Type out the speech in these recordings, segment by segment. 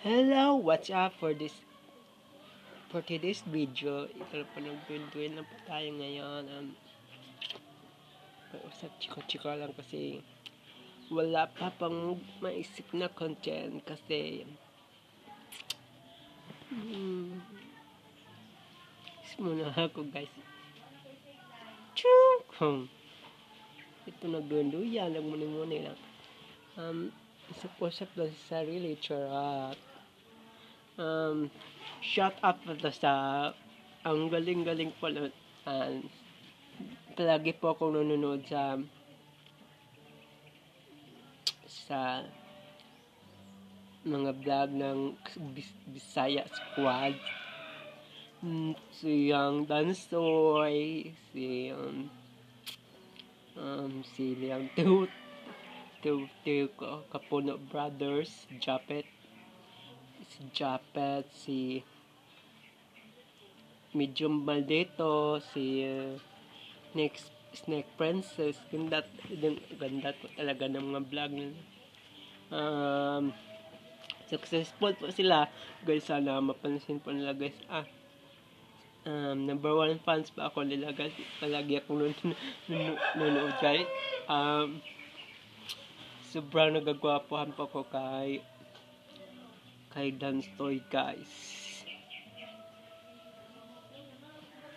Hello, what's up for today's video? Ito pa nagpinduin lang po tayo ngayon. Usap chika-chika lang kasi wala pa pang maisip na content kasi muna ako guys. Chuk! Ito nagdunduyan, nagmuni-muni lang. Usap lang sa sarili, charot. Shout out pala sa ang galing-galing pala. Palagi po akong nanonood sa mga vlog ng Bisaya Squad. Si Yang Dansoy, si Liang Kapuno Brothers, si Medium Maldito, si Snake Princess. Ganda po talaga ng mga vlog nila. Successful po sila guys, sana mapansin po nila guys. Number 1 fans pa ako nila guys, palagi akong nanonood guys. Sobrang nagagwapuhan po ako kay Danstoy guys.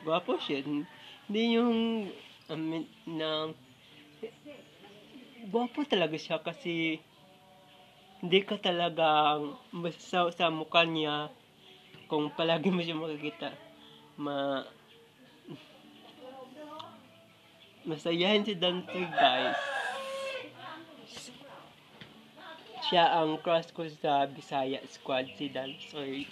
Gwapo siya, hindi yung gwapo talaga siya kasi hindi ka talagang sa mukha niya, kung palagi mo siya makikita, masayahin si Dantoy guys. Siya ang crush ko sa Bisaya Squad, si Dantoy.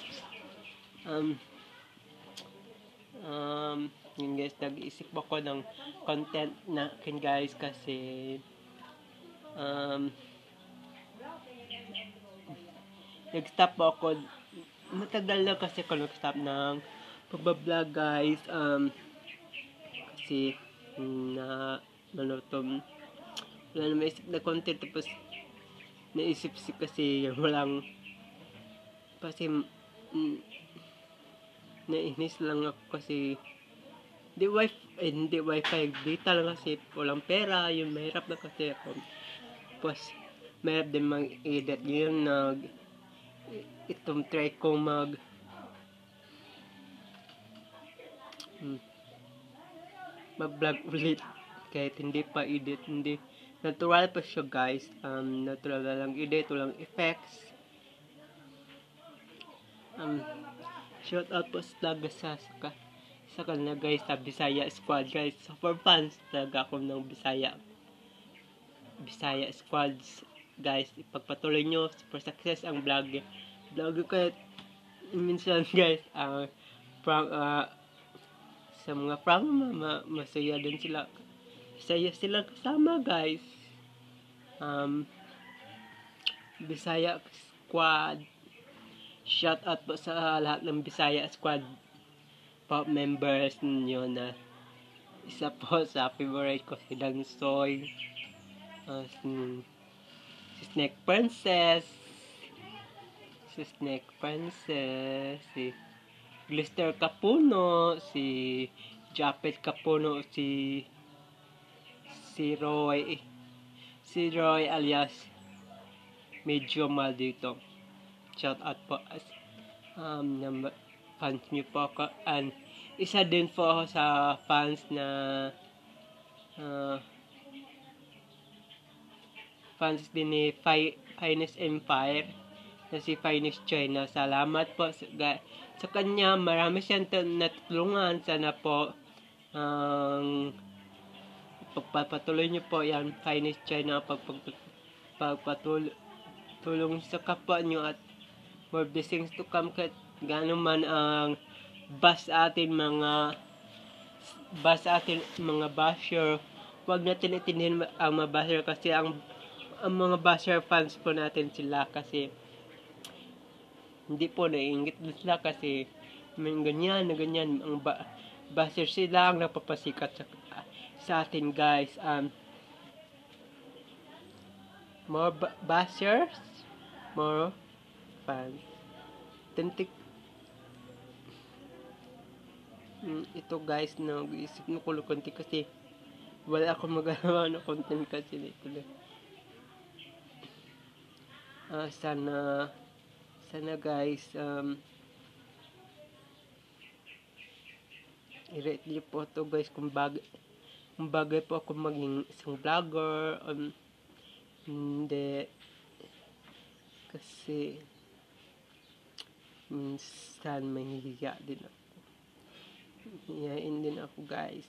Yun guys, nag-iisip ako ng content na akin guys kasi nag-stop ako, matagal na kasi ako nag-stop ng pagbablog guys. Kasi wala na maisip na content, tapos naisip kasi walang, kasi nainis lang ako kasi hindi wifi, data lang kasi walang pera, yun mahirap na kasi ako. Tapos mahirap din mag-edit, yun itong try kong mag-vlog ulit kahit hindi pa edit, hindi natural pa siya guys. Natural na lang edit, walang effects. Shout out po talaga sa kanila guys, sa Bisaya Squad guys. Super fans talaga ako ng Bisaya Squads guys. Ipagpatuloy nyo, super success ang vlog kahit minsan guys, sa mga prank masaya din sila, kasama guys. Bisaya Squad, shout out po sa lahat ng Bisaya Squad pop members ninyo, na isa po sa favorite ko si Dansoy, si Snake Princess, si Glister Kapuno, si Japet Kapuno, si Roy alias Medyo Maldito. Shout out po fans niyo po ako, and isa din po ako sa fans na fans din ni Finest Empire, na si Finest China. Salamat po sa kanya, marami siyang natulungan. Sana po pagpapatuloy niyo po yan, Finest China, pagpatulong sa kapwa niyo, at more blessings to come. Kahit gaano man ang ating mga basher, huwag natin itindihin ang mga basher, kasi ang mga basher fans po natin sila, kasi hindi po naiingit sila kasi may ganyan ang basher sila ang napapasikat sa atin guys. More bashers, more fans. Tentik. Ito guys, nag-iisip ng kulo konti kasi wala akong magagawa na content kasi dito. Sana guys, i-rate niyo po to guys kung bagay po ako maging isang vlogger. Hindi. Kasi minsan mahihiya din ako. Hiyain din ako guys.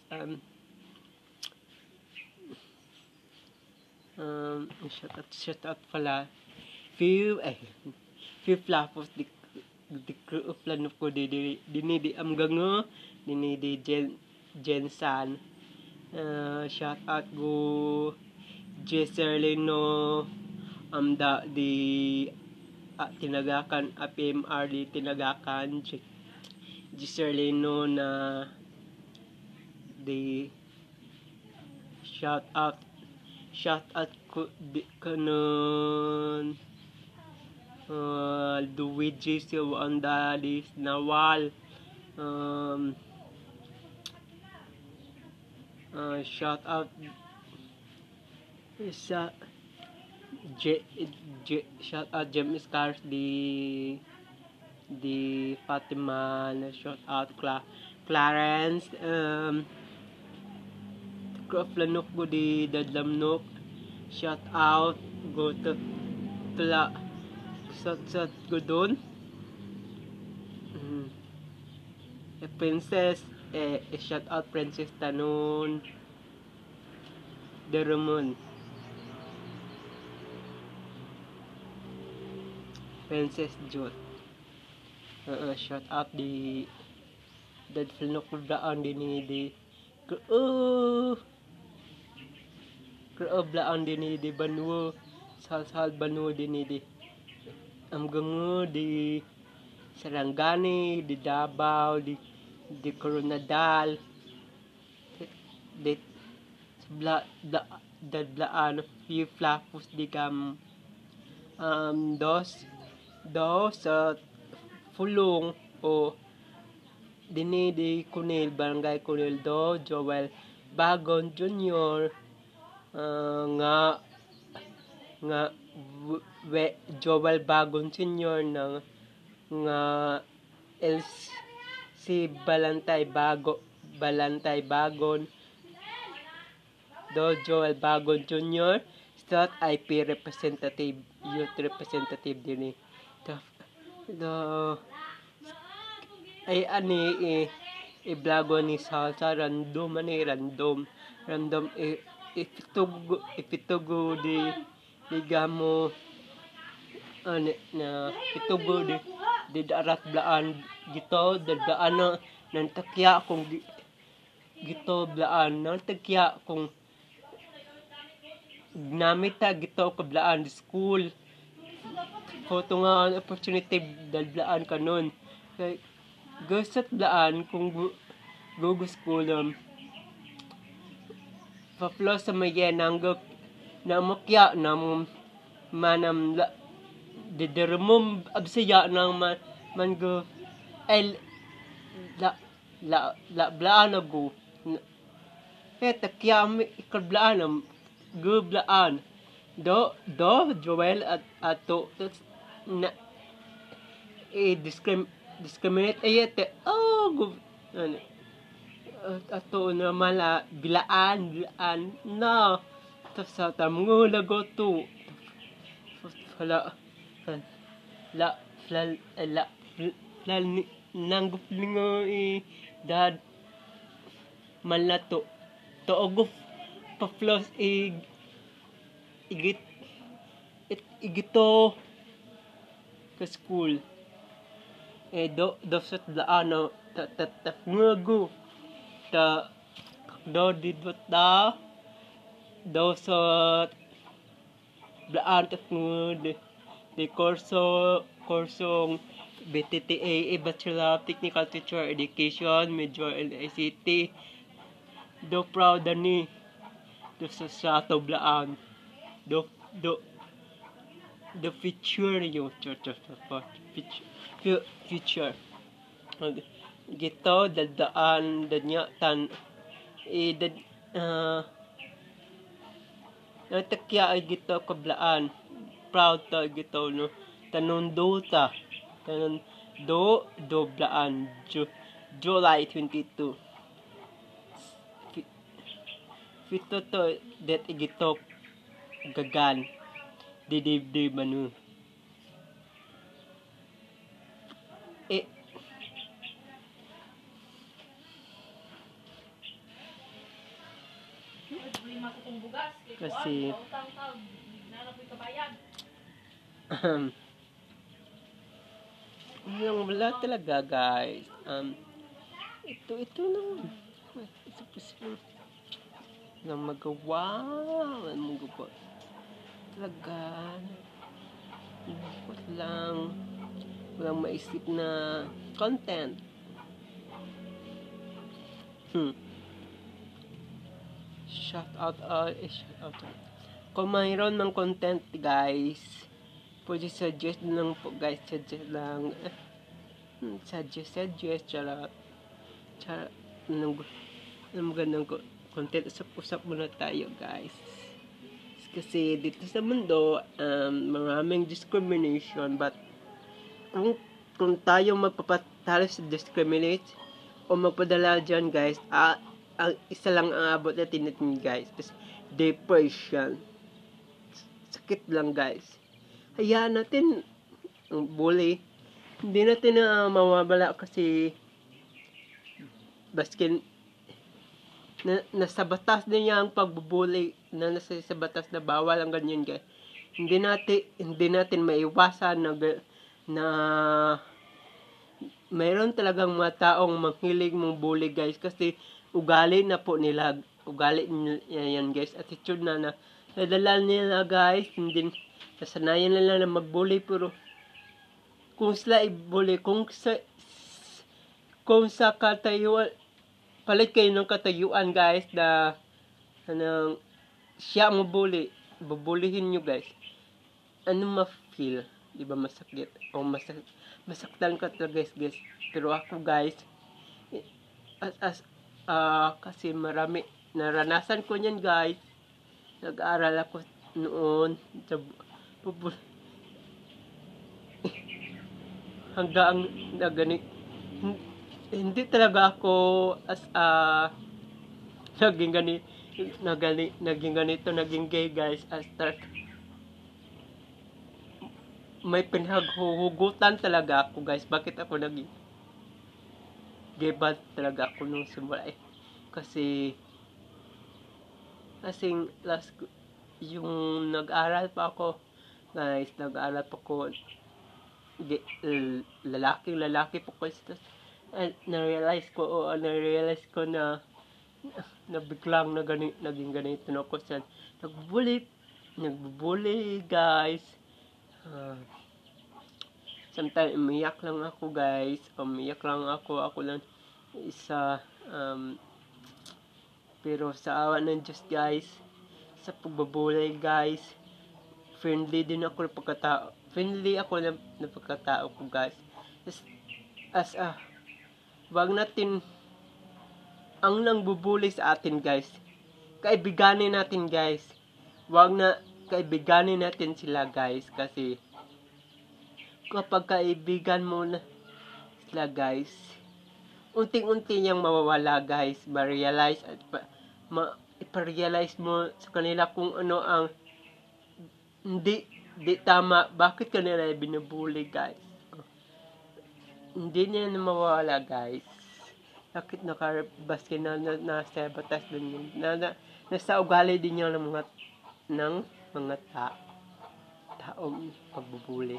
Shout out pala. Few flapos di plano ko di am gango di Jensan. Shout out go Jesserlino di tinagakan APMR di tinagakan Jesserlino na di shout out ko di kanon Luigi Siwandalis Nawal shout out shout out James Cars di Fatima na shout out Clarence Lanok go di Dadlamnok shout out go to tula sat go doon Princess shout out Princess Tanon Derumon Princess Jot shout out di Dadlamnok daan di blaan din di Banwo sal Banwo din di Amgango di Sarangani di Davao di Coronadal di blaan few flapos di kam dos sa Fulong o dini di Kunil Barangay Kunil do Joel Bagon Jr. nga Joel Bagon Senior ng nga si Balantay Bagon do Joel Bagon Jr. Stat IP representative youth representative din ay i-blago ni sa random ipitugo di gamo na itugo di darat blaan gito dadaan nang takya kung gito blaan nang takya kung namita gito ko blaan di school photo nga opportunity dalblaan kanon kay gusat blaan kung go school paplo sa mayenang na mukya na manam didermum absiya nang man go la blaan go takya mi ikablaan go blaan do Joel at ato na discriminate ayete go ato na mala bilaan no sa tamungo lago to la nangup lingo dad malato to ogup pa-flos igito ka school do sat laano ta ngago ta do didot da do sa blaan ta ngud di kursong BTTA Bachelor of Technical Teacher Education Major LICT do proud ani do sa to blaan do the future nyo. Future. Gito, dadaan, danya, natakya ay gito kablaan. Proud ta gito, no? Tanunduta. Doblaan. July 22. Fito to, that igito gagan. Didibdi manu. Kasi yung wala talaga guys. Ito na magawa talaga walang maisip na content. Shout out. Kung mayroon ng content guys, pwede suggest lang po guys. Suggest charot ng magandang content. Usap muna tayo guys, kasi dito sa mundo maraming discrimination, but kung tayo magpapatalo sa discriminate o magpadala dyan guys, ang isa lang ang abot natin guys, is depression. Sakit lang guys. Hayaan natin ang bully. Hindi natin na mawawala kasi baskin nasa batas na niya ang pagbubuli, nasa batas na bawal ang ganyan guys. Hindi natin maiwasan na mayroon talagang mga taong manghilig mong bully guys, kasi ugali na po nila. Ugali yan guys. Attitude na nadala nila guys. Hindi nasanayan nila na magbully, pero kung sila i-bully, kung sa katayuan, palit kayo ng katayuan guys, na siya mo bully, bubulihin nyo guys, ano ma-feel? Diba masakit? O masaktan ka talaga guys. Pero ako guys, kasi marami naranasan ko niyan guys. Nag-aaral ako noon hanggang hindi talaga ako naging gay guys. May pinaghuhugutan talaga ako guys. Bakit ako naging gay ba talaga ako nung simula kasi yung nag-aral pa ako guys, lalaki po ko. Na-realize ko na biglang naging ganito na ako sa nagbubuli guys. Sometimes umiyak lang ako guys. Ako lang isa. Pero sa awa ng Diyos guys, sa pagbubulay guys, friendly ako na pagkatao ko guys. Wag natin ang nang bubuli sa atin guys, kaibiganin natin guys. Wag na kaibiganin natin sila guys, kasi kapag kaibigan mo na sila guys, unting-unti niyang mawawala guys. Ipa-realize mo sa kanila kung ano ang hindi tama, bakit kanila binubuli guys. Hindi niya na mawawala guys. Bakit nakabaskin na nasa batas din yun, nasa ugali din niya ng mga taong pagbubuli.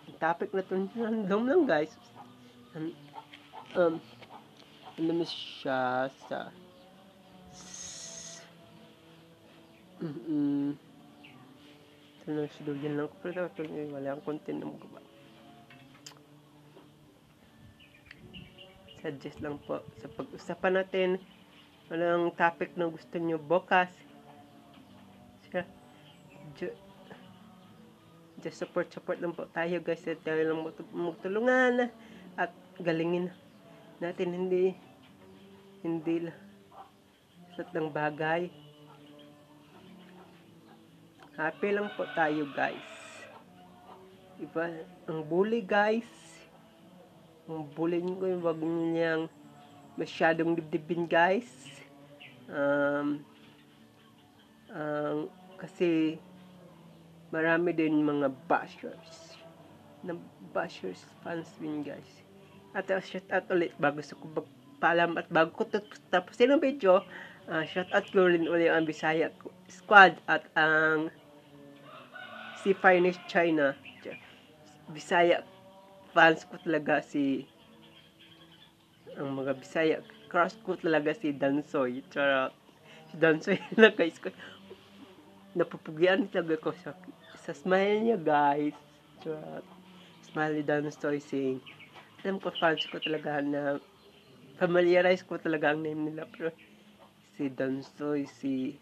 Ang topic na ito random lang guys. Ano siya sa ito na sidulyan lang ko, pero wala ang content na magawa. Suggest lang po sa pag-usapan natin. Anong topic na gusto nyo bukas? Just support lang po tayo guys. At tayo lang magtulungan at galingin natin, hindi lahat ng bagay. Happy lang po tayo guys. Iba ang bully guys. Ang bully nyo, wag niyang masyadong dibdibin guys. Kasi marami din mga bashers fans din guys. At shout out ulit bago ko paalam at bago ko tapusin ang video, shout out ko rin ulit ang Bisaya Squad at ang si Finest China. Bisaya fans ko talaga ang mga Bisaya crush ko talaga si Dansoy. Si Dansoy na guys ko. Napupugian talaga ko sa smile niya guys. Smile ni Dansoy sing. Alam ko fans ko talaga na familiarize ko talaga ang name nila, pero si Dansoy, si